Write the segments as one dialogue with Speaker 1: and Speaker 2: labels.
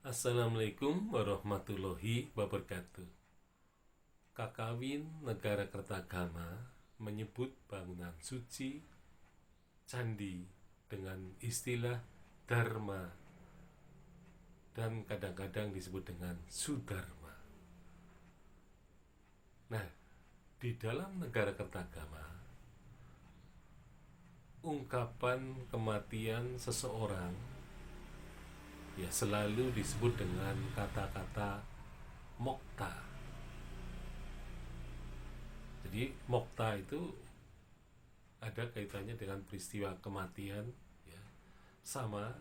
Speaker 1: Assalamualaikum warahmatullahi wabarakatuh. Kakawin Negara Kertagama menyebut bangunan suci candi dengan istilah Dharma dan kadang-kadang disebut dengan Sudharma. Nah, di dalam Negara Kertagama, ungkapan kematian seseorang ya selalu disebut dengan kata-kata mokta. Jadi mokta itu ada kaitannya dengan peristiwa kematian ya. Sama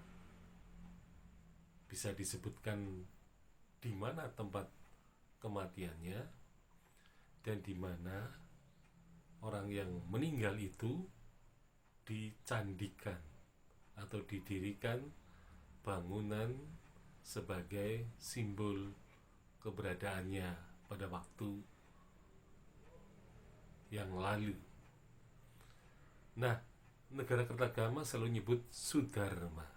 Speaker 1: bisa disebutkan di mana tempat kematiannya dan di mana orang yang meninggal itu dicandikan atau didirikan bangunan sebagai simbol keberadaannya pada waktu yang lalu. Nah, Negara Kertagama selalu nyebut Sudharma.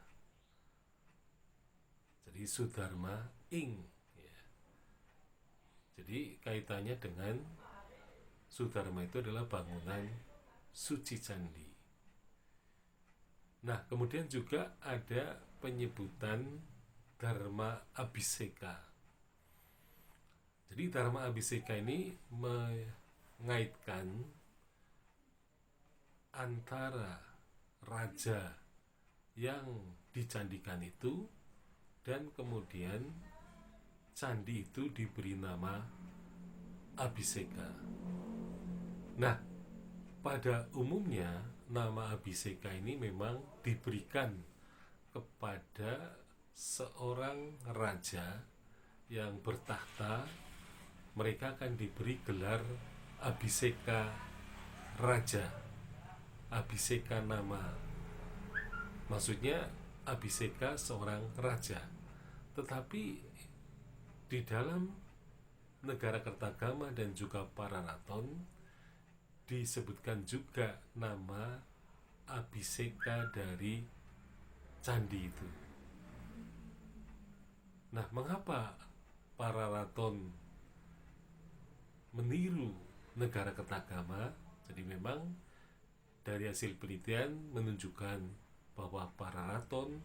Speaker 1: Jadi Sudharma ing ya. Jadi kaitannya dengan Sudharma itu adalah bangunan suci candi. Nah, kemudian juga ada penyebutan Dharma Abhiseka. Jadi Dharma Abhiseka ini mengaitkan antara raja yang dicandikan itu dan kemudian candi itu diberi nama Abhiseka. Nah, pada umumnya nama Abhiseka ini memang diberikan kepada seorang raja yang bertahta. Mereka akan diberi gelar Abhiseka Raja, Abhiseka nama. Maksudnya Abhiseka seorang raja. Tetapi di dalam Negara Kertagama dan juga Pararaton disebutkan juga nama Abhiseka dari candi itu. Nah, mengapa Pararaton meniru Negara Kertagama? Jadi memang dari hasil penelitian menunjukkan bahwa Pararaton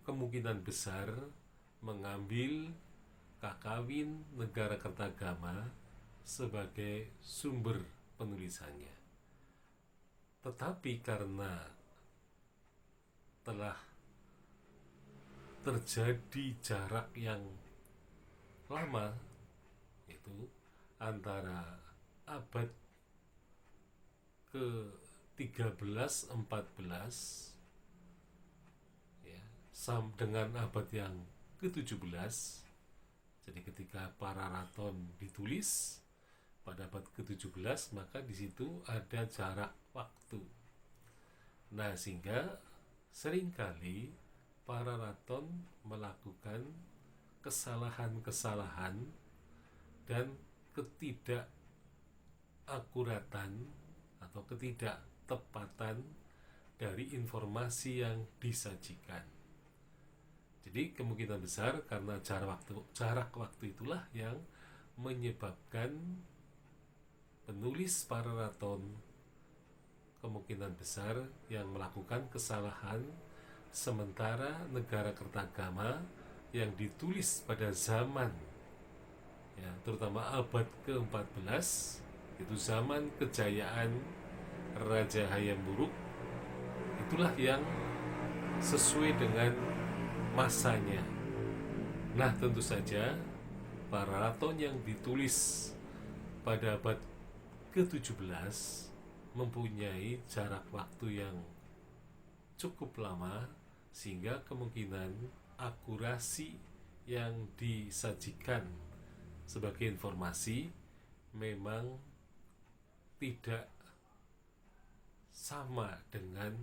Speaker 1: kemungkinan besar mengambil Kakawin Negara Kertagama sebagai sumber penulisannya. Tetapi karena telah terjadi jarak yang lama, itu antara abad ke-13-14 ya, dengan abad yang ke-17. Jadi ketika Pararaton ditulis pada abad ke-17, maka di situ ada jarak waktu. Nah, sehingga seringkali Pararaton melakukan kesalahan-kesalahan dan ketidakakuratan atau ketidaktepatan dari informasi yang disajikan. Jadi kemungkinan besar karena jarak waktu itulah yang menyebabkan penulis Pararaton kemungkinan besar yang melakukan kesalahan, sementara Negara Kertagama yang ditulis pada zaman ya, terutama abad ke-14, itu zaman kejayaan Raja Hayam Wuruk, itulah yang sesuai dengan masanya. Nah, tentu saja Pararaton yang ditulis pada abad ke-17 mempunyai jarak waktu yang cukup lama, sehingga kemungkinan akurasi yang disajikan sebagai informasi memang tidak sama dengan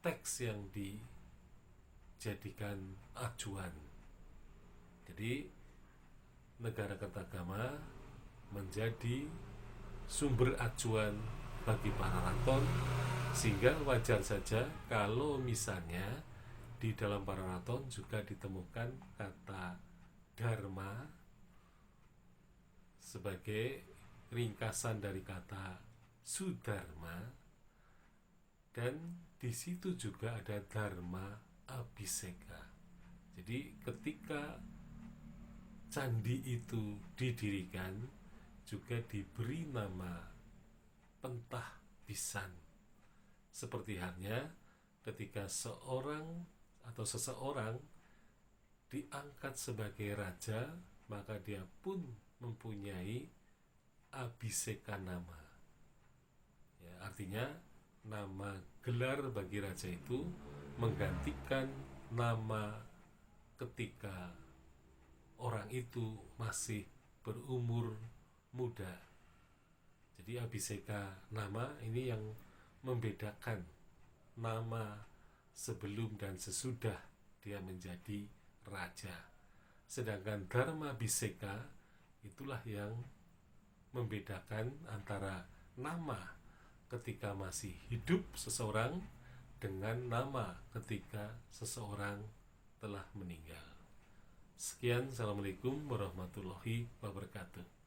Speaker 1: teks yang dijadikan acuan. Jadi Negara Kertagama menjadi sumber acuan bagi Pararaton, sehingga wajar saja kalau misalnya di dalam Pararaton juga ditemukan kata dharma sebagai ringkasan dari kata sudharma, dan di situ juga ada dharma abhiseka. Jadi ketika candi itu didirikan juga diberi nama Pentah Bisan, seperti halnya ketika seorang atau seseorang diangkat sebagai raja, maka dia pun mempunyai abhiseka nama. Ya, artinya nama gelar bagi raja itu menggantikan nama ketika orang itu masih berumur muda. Jadi abhiseka nama ini yang membedakan nama sebelum dan sesudah dia menjadi raja. Sedangkan dharma abhiseka itulah yang membedakan antara nama ketika masih hidup seseorang dengan nama ketika seseorang telah meninggal. Sekian, Assalamualaikum warahmatullahi wabarakatuh.